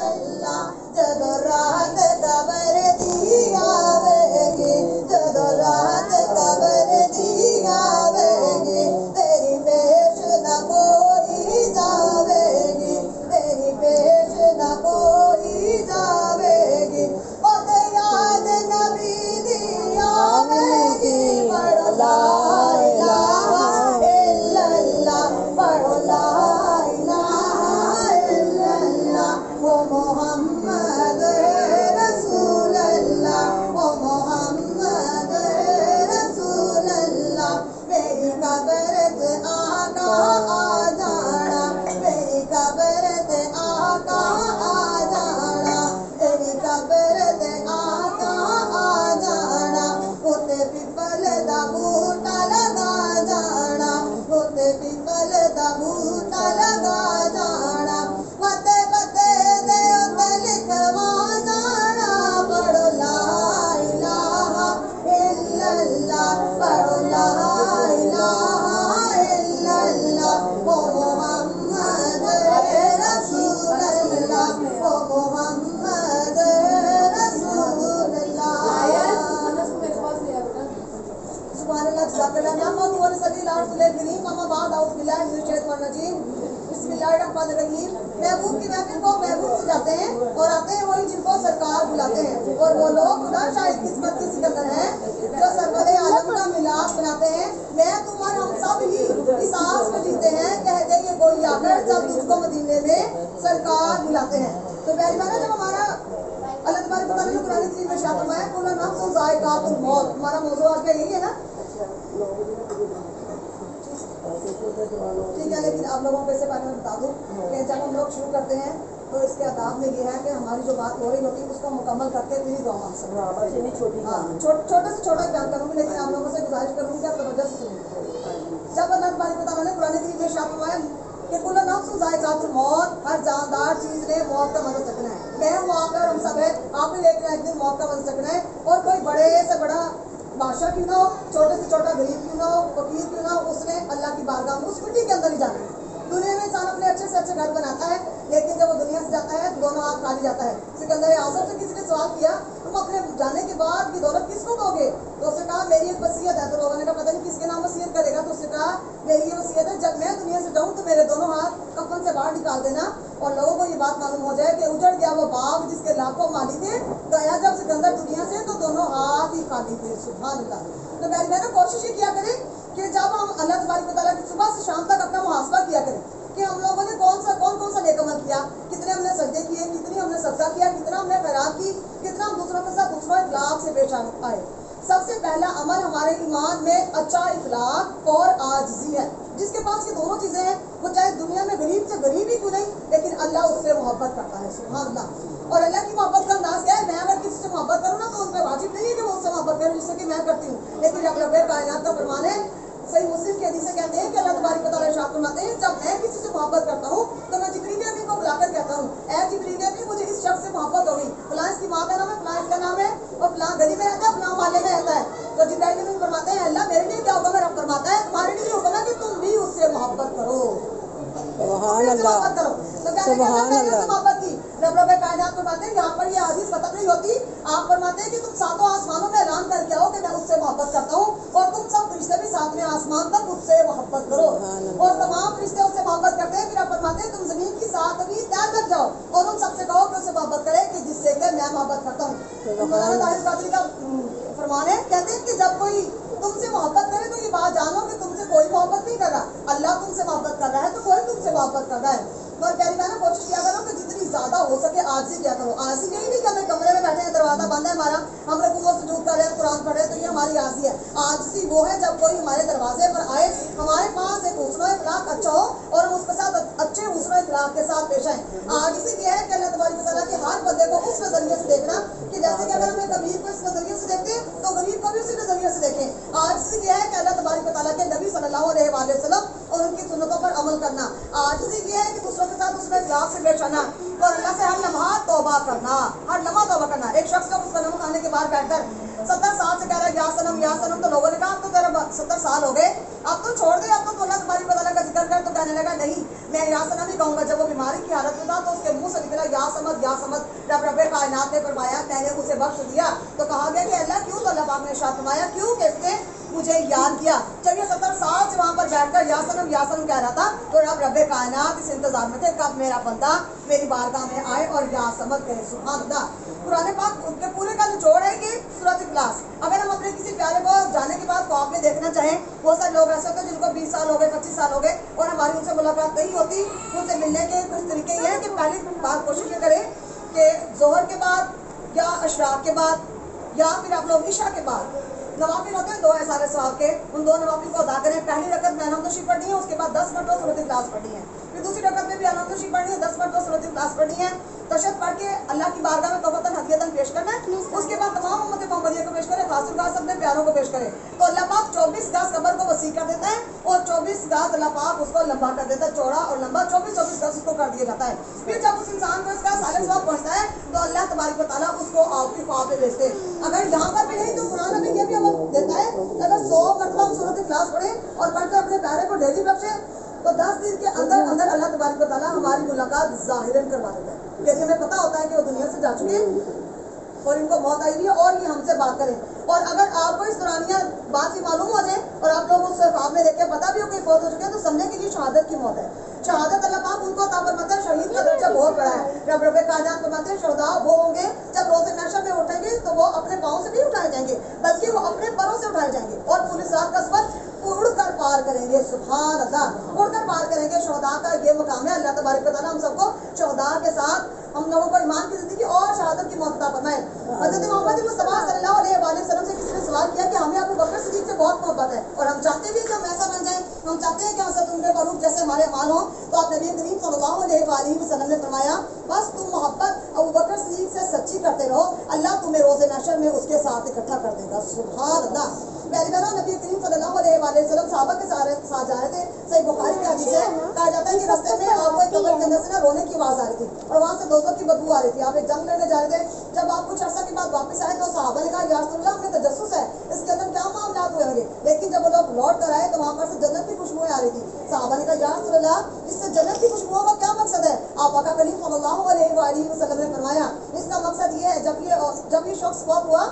جدو رات قبر دی آوے گی، جدو رات قبر دی آوے گی، تیری پیش نہ کوئی جاوے گی، تیری پیش نہ کوئی جاوے گی، او تے یاد نبی دی آوے گی، پڑھو لا الہ الا اللہ، پڑھو لا الہ الا اللہ، وہ محمد رسول اللہ، وہ محمد رسول اللہ، میری قبر تے آقا آ جانا، میری قبر تے آقا آ جانا، میری قبر تے آقا آ جانا، اُتے پیپل دا بوٹا لگا جانا، اُتے پیپل دا بوٹا لگا جانا، وتے وتے دے اُتے لکھوا جانا، پڑھو لا الہ الا اللہ، پڑھو لا الہ الا اللہ، وہ محمد رسول اللہ، وہ محمد رسول اللہ۔ سبحان اللہ، جزاک اللہ، نحمدہ و نصلی علی رسول الکریم، اما بعد، اعوذ باللہ من الشیطان الرجیم، بسم اللہ الرحمن الرحیم۔ محبوب کی محفل کو محبوب سجاتے ہیں اور آتے ہیں وہی جن کو سرکار بلاتے ہیں، اور وہ لوگ خدا شاید قسمت کے سکندر ہیں جو سرور عالم کا ملاپ بناتے ہیں۔ میں تم اور ہم سب ہی اس آس میں جیتے ہیں، کہہ دے یہ کوئی آ کر جب تجھ کو مدینے میں سرکار بلاتے ہیں۔ تو پہلی بار جب ہمارا اللہ تبارک و تعالیٰ نے قرآن کریم میں ارشاد فرمایا کل نفس ذائقۃ الموت، ہمارا موضوع آج کا یہی ہے نا، ٹھیک ہے، لیکن آپ لوگوں کو اس سے پہلے میں بتا دوں کہ جب ہم لوگ شروع کرتے ہیں تو اس کے آداب میں یہ ہے کہ ہماری جو بات ہو رہی ہوتی ہے اس کو مکمل کر کے پھر دعا مانگ سکتے ہیں۔ ہاں، چھوٹے سے چھوٹا بیان کروں گی، لیکن آپ لوگوں سے گزارش کروں گی کہ آپ توجہ سے سنیں۔ جب اللہ تبارک و تعالیٰ نے قرآن کریم میں ارشاد فرمایا کہ کل نفس ذائقۃ الموت، ہر جاندار چیز نے موت کا مزہ چکھنا ہے، میں ہوں آپ اور ہم سب ہے، آپ بھی لیکن ایک دن موت کا مزہ چکھنا ہے، اور کوئی بڑے سے بڑا بادشاہ کیوں نہ ہو، چھوٹے سے چھوٹا غریب کیوں نہ ہو، فقیر کیوں نہ ہو، اس نے اللہ کی بارگاہ میں اس مٹی کے اندر ہی جانا ہے۔ دنیا میں انسان اپنے اچھے سے اچھے گھر بناتا ہے، لیکن جب وہ دنیا سے جاتا ہے تو دونوں ہاتھ خالی جاتا ہے۔ سکندر اعظم سے کسی نے سوال کیا تم اپنے جانے کے بعد کی دولت کس کو دو گے؟ تو اس نے کہا میری ایک وصیت ہے۔ تو لوگوں نے کہا پتہ نہیں کس کے نام وصیت کرے گا؟ تو اس نے کہا میری یہ وصیت ہے جب میں دنیا سے جاؤں تو میرے دونوں ہاتھ کفن سے باہر نکال دینا، اور لوگوں کو یہ بات معلوم ہو جائے کہ اجڑ گیا وہ باغ جس کے لاکھوں مالی تھے، گیا جب سکندر دنیا سے تو دونوں ہاتھ ہی خالی تھے۔ سبحان اللہ۔ تو میں نے کوشش یہ کیا کریں کہ جب ہم اللہ تبارک و تعالیٰ کی صبح سے شام تک اپنا محاسبہ کیا کریں کہ ہم لوگوں نے کون سا نیک عمل کیا، کتنے ہم نے سجدے کیے، کتنی ہم نے صدقہ کیا، کتنا ہم نے خیرات کی، کتنا ہم دوسروں کے ساتھ دوسروں اخلاق سے پیش آئے۔ سب سے پہلا عمل ہمارے ایمان میں اچھا اخلاق اور عاجزی ہے۔ جس کے پاس یہ دونوں چیزیں ہیں وہ چاہے دنیا میں غریب سے غریب ہی کیوں نہیں، لیکن اللہ اس سے محبت کرتا ہے۔ سبحان اللہ۔ اور اللہ کی محبت کا انداز کیا ہے؟ میں اگر کسی سے محبت کروں نا تو ان پہ واجب نہیں ہے کہ وہ اس سے محبت کرے جس سے کہ میں کرتی ہوں، لیکن جب رب کائنات کا فرمان ہے، صحیح مسلم کے حدیث سے کہتے ہیں کہ اللہ تبارک و تعالیٰ ارشاد فرماتے ہیں جب میں کسی سے محبت کرتا ہوں تو میں جبریل امین کو بلا کر کہتا ہوں اے جبریل امین مجھے اس شخص سے محبت ہو گئی، فلاں اس کی ماں کا نام ہے، فلاں اس کا نام ہے، اور فلاں گلی میں رہتا ہے، فلاں محلے میں رہتا ہے۔ تو جبریل امین فرماتے ہیں اللہ میرے لیے کیا حکم ہے؟ رب فرماتا ہے تمہارے لیے حکم ہے کہ تم بھی اس سے محبت کرو، سبحان اللہ، محبت کرو۔ تو کہتے ہیں سبحان میں نے اللہ۔ محبت کی۔ رب کائنات فرماتے ہیں یہاں پر یہ حدیث ختم نہیں ہوتی، آپ فرماتے ہیں کہ تم ساتوں آسمانوں میں اعلان کر کے آؤ کہ میں اس سے محبت کرتا ہوں، اور تم سب فرشتے بھی ساتویں آسمان تک اس سے محبت کرو، اور تمام فرشتے اس سے محبت کرتے ہیں۔ پھر آپ فرماتے ہیں تم زمین کی ساتویں تہ تک جاؤ اور ان سب سے کہو کہ اس سے محبت کرے کہ جس سے کہ میں محبت کرتا ہوں۔ مولانا طاہر قادری کا فرمان ہے، کہتے ہیں کہ جب کوئی تم سے محبت کرے تو یہ بات جانو کہ تم سے کوئی محبت نہیں کر رہا، اللہ تم سے محبت کر رہا ہے تو کوئی تم سے محبت کر رہا ہے۔ اور پیاری بہنوں کوشش کیا کرو کہ جتنی زیادہ ہو سکے عاجزی کیا کرو۔ عاجزی یہی نہیں کہ ہمیں کمرے میں بیٹھے ہیں، دروازہ بند ہے ہمارا، ہم رکوع و سجود کر رہے ہیں، قرآن پڑھ رہے ہیں، تو یہ ہماری عاجزی ہے۔ عاجزی وہ ہے جب کوئی ہمارے دروازے پر آئے، ہمارے پاس ایک حسن و اخلاق اچھا ہو اور ہم اس کے ساتھ اچھے حسن و اخلاق کے ساتھ پیش آئیں۔ عاجزی یہ ہے کہ اللہ تبارک و تعالیٰ کے ہر بندے کو اس نظریے سے دیکھنا کہ جیسے کہ اگر ہم ایک امیر کو اس نظریے سے دیکھتے ہیں تو غریب کو بھی اسی نظریے سے دیکھیں۔ عاجزی یہ ہے کہ اللہ تبارک و تعالیٰ کے نبی صلی اللہ علیہ وآلہ وسلم اور ان کی سنتوں پر عمل کرنا۔ عاجزی یہ ہے کہ دوسروں کے ساتھ اس میں اخلاق سے پیش آنا اور اللہ سے ہر لمحہ توبہ کرنا، ہر لمحہ توبہ کرنا۔ ایک شخص کا اس صنم خانے کے باہر بیٹھ کر 70 سال سے کہہ رہا ہے یا صنم، تو لوگوں نے کہا اب تو تیرا 70 سال ہو گئے، اب تو چھوڑ دے، اب تو اللہ تبارک و تعالیٰ کا ذکر کر۔ تو کہنے لگا نہیں میں یا صنم ہی کہوں گا۔ جب وہ بیماری کی حالت میں تھا تو اس کے منہ سے نکلا یا صنم समद जब रब कायनात ने फरमाया मैंने उसे बख्श दिया तो कहा गया कि अल्लाह क्यों, तो अल्लाह पाक ने इरशाद फरमाया क्यों कि इसने मुझे याद किया। जब ये 70 साल से वहाँ पर बैठकर या सनम कह रहा था तो रब कायनात इस इंतजार में थे कब मेरा बंदा मेरी बारगाह में आए और या समद कहे। सुभान अल्लाह। कुरान पाक के पूरे का निचोड़ है कि सूरत इखलास। अगर हम अपने किसी प्यारे को जाने के बाद ख्वाब में देखना चाहें, बहुत सारे लोग ऐसे होते हैं जिनको 20 साल हो गए, 25 साल हो गए और हमारी उनसे मुलाकात नहीं होती। उनसे मिलने के कुछ तरीके ये हैं कि पहली बात कोशिश ये करें कि जोहर के बाद या अशराक के बाद या फिर आप लोग इशा के बाद नवाफिल होते हैं 2 सारे सवाब के, उन 2 नवाफिल को अदा करें। पहली रकत में अलहम्दुलिल्लाह पढ़नी है, उसके बाद 10 मरतबा सूरत इखलास पढ़नी है। फिर दूसरी रकत में भी अलहम्दुलिल्लाह पढ़नी है, 10 मरतबा सूरत इखलास पढ़नी है। तशहद पढ़ के अल्लाह की बारगाह में तौबतन हदियतन पेश करना है। उसके बाद तमाम उम्मत मोहम्मदिया को पेश करें, खासतौर पर अपने प्यारों को पेश करें। तो अल्लाह पाक 24 गज कब्र को वसी कर देता है और 24 गज अल्लाह पाक उसको लंबा कर देता है, चौड़ा और लंबा 24 गज उसको कर दिया जाता है। फिर जब उस इंसान को इसका साले सवाब पहुंचता है तो अल्लाह तबारक व तआला उसको आपकी ख्वाब में भेजते हैं। अगर यहाँ पर भी नहीं तो कुरान में ये भी अमल देता है, अगर 100 मरतबा हम सूरत इखलास पढ़ें और पढ़कर अपने प्यारे को डेली बख्शें तो 10 दिन के अंदर अंदर अल्लाह तबारक व तआला हमारी मुलाकात ज़ाहिरन करवा देता है। क्योंकि हमें पता होता है कि वो दुनिया से जा चुके हैं और इनको मौत आई हुई है और ये हमसे बात करें। और अगर आपको इस दौरानिया बात ही मालूम हो जाए और आप लोग उस ख्वाब में देखें पता भी हो कि फौत हो चुके हैं तो समझे कि ये शहादत की मौत है। शहादत अल्लाह पाक उनको अता फरमाता है, शहीद का दर्जा बहुत बड़ा है। रब कायनात फरमाते हैं शहदा वो होंगे जब रोज़े महशर में उठेंगे तो वो अपने पाँव से नहीं उठाए जाएंगे बल्कि वो अपने परों से उठाए जाएंगे और पुलिस रात का सफर उड़कर पार करेंगे। सुभान अल्लाह। उड़कर पार करेंगे। शहदा का ये मुकाम है। अल्लाह तबारक व तआला हम सबको शहदा के साथ हम लोगों को ईमान की जिंदगी और शहादत की मौत अता फरमाए। हज़रत मोहम्मद मुस्तफ़ा सल्लल्लाहु अलैहि वसल्लम से किसी ने सवाल किया कि हमें अबू बकर सिद्दीक़ से बहुत मोहब्बत है और हम चाहते भी कि हम ऐसा बन जाएं, हम चाहते हैं कि हज़रत उमर फारूक जैसे हमारे अमाल हों। तो आप नबी करीम सल्लल्लाहु अलैहि वसल्लम ने फरमाया बस तुम मोहब्बत अबू बकर सिद्दीक़ से सच्ची करते रहो, अल्लाह तुम्हें रोज़े महशर में उसके साथ इकट्ठा कर देगा। सुभान अल्लाह। मेरी बहनों, नबी करीम सल्लल्लाहु अलैहि वसल्लम सहाबा के साथ जा रहे थे। सही बुखारी की हदीस है, कहा जाता है कि रास्ते में आपको एक कब्र के अंदर से ना रोने की आवाज़ आ रही थी और वहाँ से दोज़ख की बदबू आ रही थी। आप एक जंग लड़ने जा रहे थे। जब आप कुछ अर्सा के बाद वापस आए तो सहाबा ने कहा या रसूल अल्लाह हमें तजस्सुस है, इसके अंदर क्या मामला हुए होंगे। लेकिन जब वो लोग लौट कर आए तो वहाँ पर से जन्नत की खुशबुएं आ रही थी। सहाबा ने कहा या रसूल अल्लाह इससे जन्नत की खुशबुओं का क्या मकसद है। आप आका करीम सल्लल्लाहु अलैहि वसल्लम ने फरमाया इसका मकसद ये है जब ये शख्स फौत हुआ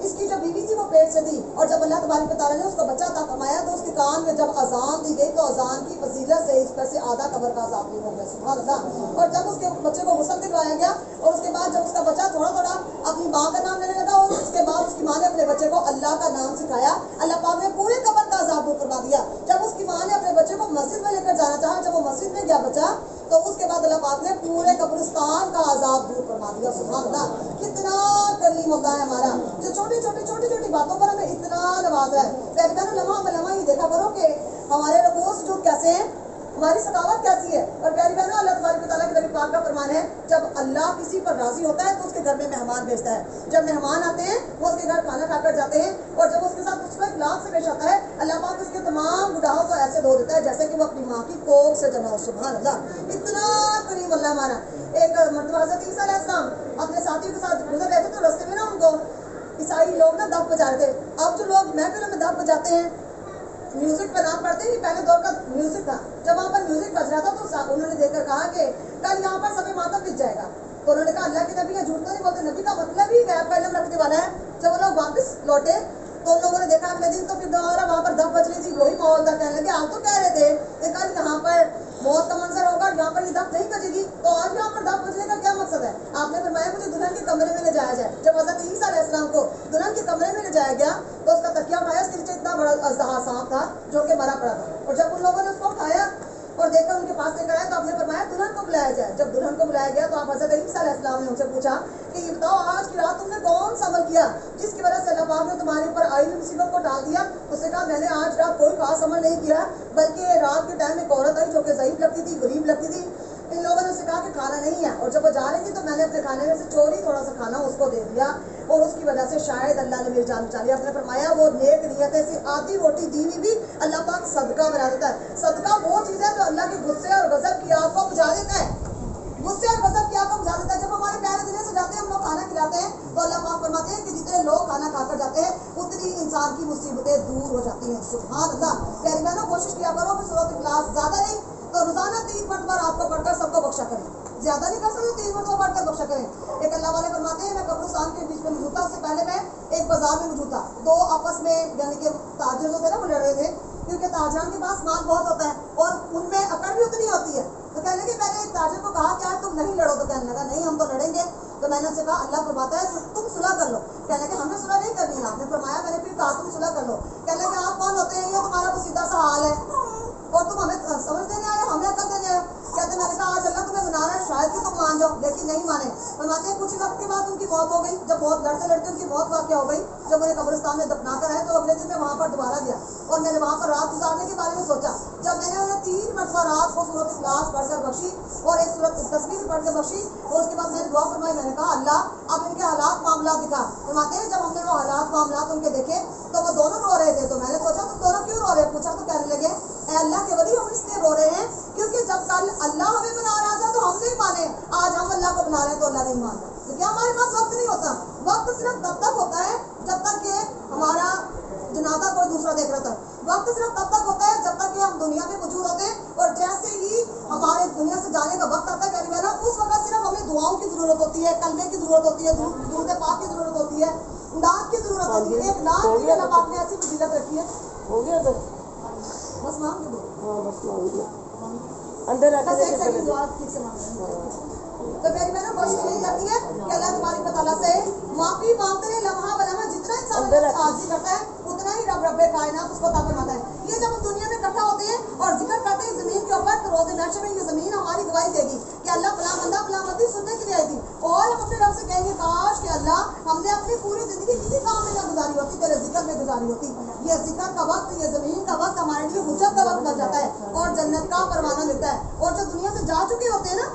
इसकी जो बीवी थी वो पेट से थी और जब अल्लाह तबारक व तआला ने उसको बच्चा अता फरमाया तो उसके कान में जब अजान दी गई तो अजान की फजीलत से इस पर से आधा कब्र का अज़ाब दूर हो गया। सुभान अल्लाह। और जब उसके बच्चे को गुस्ल दिलवाया गया और उसके बाद जब उसका बच्चा थोड़ा थोड़ा अपनी माँ का नाम लेने लगा और उसके बाद उसकी माँ ने अपने बच्चे को अल्लाह का नाम सिखाया, अल्लाह पाक ने पूरे कब्र का अज़ाब दूर करवा दिया। जब उसकी माँ ने अपने बच्चे को मस्जिद में लेकर जाना चाहा, जब वो मस्जिद में गया बच्चा तो उसके बाद अल्लाह पाक ने पूरे कब्रिस्तान का अज़ाब दूर करवा दिया। सुभान अल्लाह। कितना करीम अल्लाह है हमारा जो छोटी छोटी बातों पर हमें इतना नवाज है। पहले मैंने लम्हा ही देखा करो कि हमारे रकूस जो कैसे हैं, हमारी सखावत कैसी है। और प्यारी बहनों, अल्लाह तबारक व तआला के नबी पाक का फरमान है जब अल्लाह किसी पर राजी होता है तो उसके घर में मेहमान भेजता है। जब मेहमान आते हैं वो उसके घर खाना खाकर जाते हैं और जब उसके साथ उसको इखलाक से पेश आता है अल्लाह पाक उसके तमाम गुनाहों को ऐसे धो देता है जैसे कि वो अपनी माँ की कोख से जमा हो। सुभान अल्लाह। इतना करीम अल्लाह हमारा। एक मरतबा हज़रत ईसा अलैहिस्सलाम अपने साथियों के साथ गुजर रहे थे तो रास्ते में ना उनको ईसाई लोग ना दफ बजा रहे थे। अब जो लोग महफिलों में दफ बजाते हैं म्यूजिक पर नाम पढ़ते हैं, पहले दौर का म्यूजिक था। जब वहाँ पर म्यूजिक बज रहा था तो उन्होंने देखकर कहा कि कल यहाँ पर सभी मातम बिक जाएगा। तो उन्होंने कहा अल्लाह के नबी झूठ तो नहीं बोलते, नबी का मतलब ही गैब का इल्म रखने वाला है। जब वो लोग वापस लौटे तो उन लोगों ने देखा अगले दिन तो फिर दोबारा वहाँ पर दफ बज रही थी, वही माहौल था। कहने लगे आप तो कह रहे थे कि कल यहाँ पर मौत का मंजर होगा, यहाँ पर ये दफ नहीं बजेगी, तो आज यहाँ पर दफ बजने का क्या मकसद है। आपने फरमाया मुझे दुल्हन के कमरे में ले जाया जाए। जब हज़रत ईसा अलैहिस्सलाम को दुल्हन के कमरे में ले जाया गया तो उसका तकिया उठाया, उसके नीचे इतना बड़ा अजदहा सांप था जो कि मरा पड़ा था। और जब उन लोगों ने उसको उठाया और देखकर उनके पास लेकर आया तो आपने फरमाया दुल्हन को बुलाया जाए। जब दुल्हन को बुलाया गया तो आप हज़रत ईसा अलैहिस्सलाम ने उनसे पूछा कि ये बताओ आज की रात तुमने कौन सा अमल किया जिसकी वजह से अल्लाह पाक ने तुम्हारे ऊपर आई हुई मुसीबत को टाल दिया। उसने कहा मैंने आज रात कोई खास अमल नहीं किया, बल्कि रात के टाइम एक औरत आई जो कि ज़ईफ लगती थी, गरीब लगती थी। इन लोगों ने उससे कहा कि खाना नहीं है और जब वो जा रही थी तो मैंने अपने खाने में से चोरी थोड़ा सा खाना उसको दे दिया और उसकी वजह से शायद अल्लाह ने मेरी जान बचा ली। आपने फरमाया वो नेक नियत से आधी रोटी दी हुई भी अल्लाह पाक सदका बना देता है। सदका वो चीज़ है जो अल्लाह के गुस्से और गज़ब की आग को बुझा देता है। गुस्से और गज़ब की आग को बुझा देता है। जब हमारे प्यारे दुनिया से जाते हैं हम लोग खाना खिलाते हैं तो अल्लाह पाक फरमाते हैं कि जितने लोग खाना खाकर जाते हैं उतनी इंसान की मुसीबतें दूर हो जाती हैं। सुभान अल्लाह। प्यारी बहनों, कोशिश किया करो कि सूरत इखलास ज़्यादा नहीं तो रोज़ाना 3 मरतबा आपको पढ़कर सबको बख्शा करें। ज्यादा नहीं कर सकते, 3 मरतबा पढ़कर बख्शा करें। एक अल्लाह वाले फरमाते हैं मैं कब्रिस्तान के बीच में मौजूद था, उससे पहले मैं एक बाजार में मौजूद था, दो आपस में यानी कि ताजर जो थे ना वो लड़ रहे थे, क्योंकि ताजरान के पास माल बहुत होता है और उनमें अकड़ भी उतनी होती है। तो कहने लगे मैंने एक ताजर को कहा कि यार तुम नहीं लड़ो, तो कहने लगा नहीं हम तो लड़ेंगे। तो मैंने उनसे कहा अल्लाह फरमाता है तुम सुलह कर लो। कहने लगे हमें सुलह नहीं करनी है। आपने फरमाया, मैंने फिर कहा तुम सुलह कर लो। कहने लगे आप कौन होते हैं, ये तुम्हारा तो सीधा सा हाल है और तुम हमें समझ देने आए, हमें अकल देने आए। कहते मैंने कहा आज अल्लाह तुम्हें मना रहा है, शायद कि तुम मान जाओ, लेकिन नहीं माने। फरमाते हैं कुछ वक्त के बाद उनकी मौत हो गई। जब बहुत लड़ते लड़ते उनकी मौत वाक़या हो गई, जब उन्हें कब्रिस्तान में दफना कर आए, तो अगले दिन मैं वहाँ पर दोबारा गया और मैंने वहाँ पर रात गुजारने के बारे में सोचा। जब मैंने उन्हें 3 मरतबा रात को सूरत इखलास पढ़कर बख्शी और एक सूरत तस्बीह पढ़ के बख्शी, और उसके बाद मैंने दुआ फरमाई। मैंने कहा अल्लाह अब इनके हालात मामला दिखा। फरमाते हैं जब हमने वो हालात मामला उनके देखे तो वो दोनों रो रहे थे। तो मैंने सोचा तुम दोनों क्यों रो रहे हो, पूछा तो कहने लगे ए अल्लाह के वली हम इसलिए रो रहे हैं क्योंकि जब कल अल्लाह हमें बना रहा था तो हम नहीं माने, आज हम अल्लाह को बना रहे हैं तो अल्लाह नहीं मान रहा। तो क्या हमारे पास वक्त नहीं होता? वक्त सिर्फ तब तक होता है जब तक कि हमारा जनाजा कोई दूसरा देख रहा था। वक्त सिर्फ तब तक होता है जब तक कि हम दुनिया में मौजूद होते हैं, और जैसे ही हमारे दुनिया से जाने का वक्त आता है प्यारी बहनों, उस वक्त सिर्फ हमें दुआओं की जरूरत होती है, कलमे की जरूरत होती है, दुरूद पाक की जरूरत होती है, नात की जरूरत होती है। एक नात भी अल्लाह पाक ने ऐसी फजीलत रखी है। हो गया तो बस मांग दो, हाँ बस मांग लिया अंदर रख बस दे एक सेकंड दुआ ठीक से मांग रहे हैं। तो मेरी बहनों कोशिश यही करती है कि अल्लाह तबारक व तआला से माफी मांगते रहे, लम्हा बलम्हा जितना इंसान आजी करता है उतना ही रब रब्बे कायनात उसको अता फरमाता है। ये जब हम दुनिया में इकट्ठा होते हैं और जिक्र करते हैं जमीन के ऊपर, तो रोज़े महशर में ये जमीन हमारी गवाही देगी कि अल्लाह फलां बंदा फलां बंदी सुनने के लिए आई थी, और हम अपने रब से कहेंगे काश कि अल्लाह हमने अपनी पूरी जिंदगी किसी काम में ना गुजारी होती, तेरे जिक्र में गुजारी होती। ये जिक्र का वक्त, ये जमीन का वक्त हमारे लिए हुज्जत का वक्त बन जाता है और जन्नत का परवाना मिलता है। और जो दुनिया से जा चुके होते हैं ना,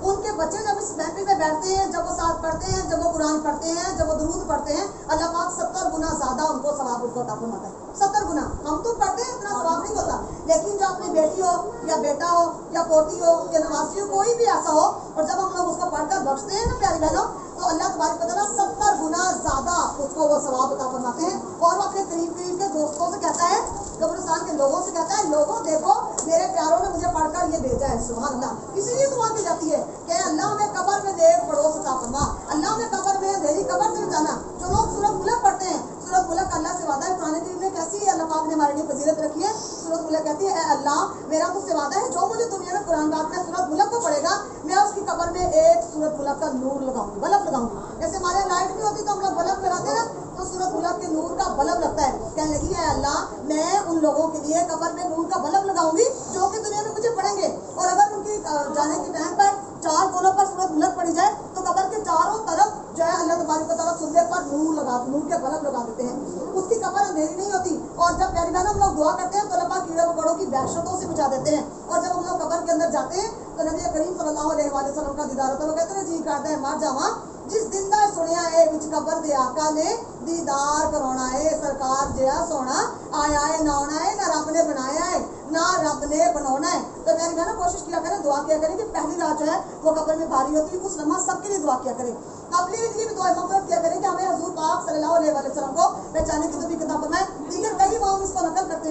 उनके बच्चे जब इस महफिल में बैठते हैं, जब वो साथ पढ़ते हैं, जब वो कुरान पढ़ते हैं, जब वो दुरूद पढ़ते हैं, अल्लाह पाक 70 गुना ज्यादा उनको सवाब उनको अता फरमाता है। 70 गुना। हम तो पढ़ते हैं इतना सवाब नहीं होता, लेकिन जो अपनी बेटी हो या बेटा हो या पोती हो या नवासी हो, कोई भी ऐसा हो, और जब हम लोग उसको पढ़कर बख्शते हैं ना प्यारी बहनों, तो अल्लाह तबारक व तआला 70 गुना ज्यादा उसको वो सवाब अता फरमाते हैं। और वो अपने करीब के दोस्तों से कहता है, कब्रिस्तान के लोगों से कहता है लोगों देखो मेरे प्यारों ने मुझे पढ़कर ये भेजा है। सुभान अल्लाह। इसलिए दुआ की जाती है कि अल्लाह हमें कब्र में देख पड़ोस अता फरमा, अल्लाह हमें कब्र में अंधेरी कब्र से बचाना। जो लोग सूरत मुल्क पढ़ते हैं, सूरत मुल्क अल्लाह से वादा है, कुरान करीम में कैसी है अल्लाह पाक ने हमारे लिए फजीलत रखी है। सूरत मुल्क कहती है ए अल्लाह मेरा मुझसे वादा है जो मुझे दुनिया में कुरान पाक में सूरत मुल्क को पढ़ेगा, मैं उसकी कब्र में एक सूरत मुल्क का नूर लगाऊंगी, बल्ब लगाऊंगी। जैसे हमारे लाइट नहीं होती तो हम लोग बल्ब लगाते हैं ना, तो सूरत मुल्क के नूर का बल्ब लगता है। कहने लगी है अल्लाह मैं उन लोगों के लिए कब्र में नूर का बल्ब लगाऊंगी जो कि दुनिया में मुझे पढ़ेंगे, और अगर उनकी जाने के टाइम पर 4 कोनों पर सूरत मुल्क पड़ी जाए तो कब्र के चारों तरफ जो है अल्लाह तबारक व तआला सुनने पर नूर के बल्ब लगा देते हैं, उसकी कब्र अंधेरी नहीं होती। और जब प्यारी बहनों हम लोग दुआ करते हैं तो अल्लाह पाक कीड़े मकोड़ों की दहशतों से बचा देते हैं। और जब हम लोग कब्र के अंदर जाते हैं तो नबी करीम सल्लल्लाहु अलैहि वसल्लम का दीदार होता है। वो कहते हैं जी करता है मर जावा जिस दिन दा सुनिया है विच कब्र दे आका ने दीदार कराना है, सरकार जिहा सोना आया है ना आना है, ना रब ने बनाया है ना रब ने बनाना है। तो मेरी बहनों कोशिश किया करें, दुआ किया करें कि पहली रात जो है वो कब्र में भारी होती है, उस लम्हा सबके लिए दुआ किया करें। कबली के लिए भी दुआ मगफरत किया करें कि हमें हुजूर पाक सल्लल्लाहु अलैहि वसल्लम को पहचाने की तौफीक अता फरमाए। दीगर कई इमाम इसको नकल करते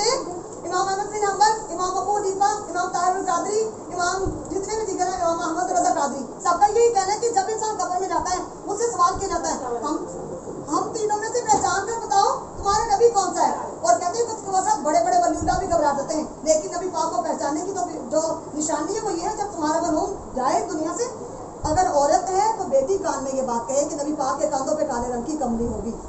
हैं, इमाम अहमद बिन हंबल, इमाम अबू हनीफा, इमाम ताहिर कादरी, इमाम जितने भी दिगर हैं, इमाम अहमद रज़ा कादरी, सबका यही कहना है कि जब इंसान कब्र में जाता है मुझसे सवाल किया जाता है हम तीनों में से पहचान कर बताओ तुम्हारा नबी कौन सा है। और कहते हैं कुछ वक्त बड़े बड़े वलीउल्लाह भी घबरा जाते हैं, लेकिन नबी पाक को पहचानने की तो जो निशानी है वो ये है जब तुम्हारा मरहूम जाए दुनिया से, अगर औरत है तो बेटी कान में ये बात कहे कि नबी पाक के कांधों पे काले रंग की कमली होगी,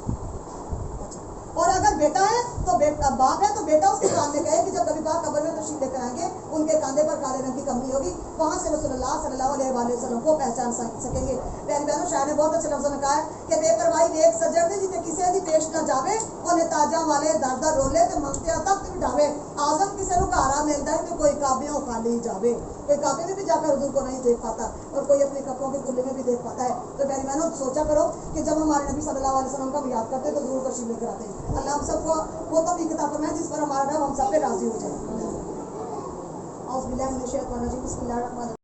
और अगर बेटा है तो बाप है तो बेटा उसके कान में कहे कि जब नबी पाक कब्र में तशरीफ लेकर आएंगे उनके कांधे पर काले रंग की कमली होगी, वहाँ से रसूलुल्लाह सल्लल्लाहु अलैहि वसल्लम को पहचान सकेंगे। प्यारी बहनों शायर ने बहुत अच्छे लफ्ज़ों में कहा है कि बेपरवाही देख सजर दे जिते किसी दी पेश न जावे, उन्हें ताजा वाले दर दर रोले ते मंगते तख्त बिठावे, आजम किसी को घारा मिलता है तो कोई काबियों खाली जावे। कोई काबे में भी जाकर हुजूर को नहीं देख पाता और कोई अपने कपड़ों के खुले में भी देख पाता है। तो प्यारी बहनों सोचा करो कि जब हमारे नबी सल्लल्लाहु अलैहि वसल्लम का याद करते हैं तो जरूर तशरीफ लेकर आते हैं। अल्लाह हम सबको वो तौफीक अता फरमाए जिस पर हमारा रब हम सब पे राजी हो जाए। औज़ बिल्लाहि मिनश शैतानिर रजीम, बिस्मिल्लाहिर रहमानिर रहीम।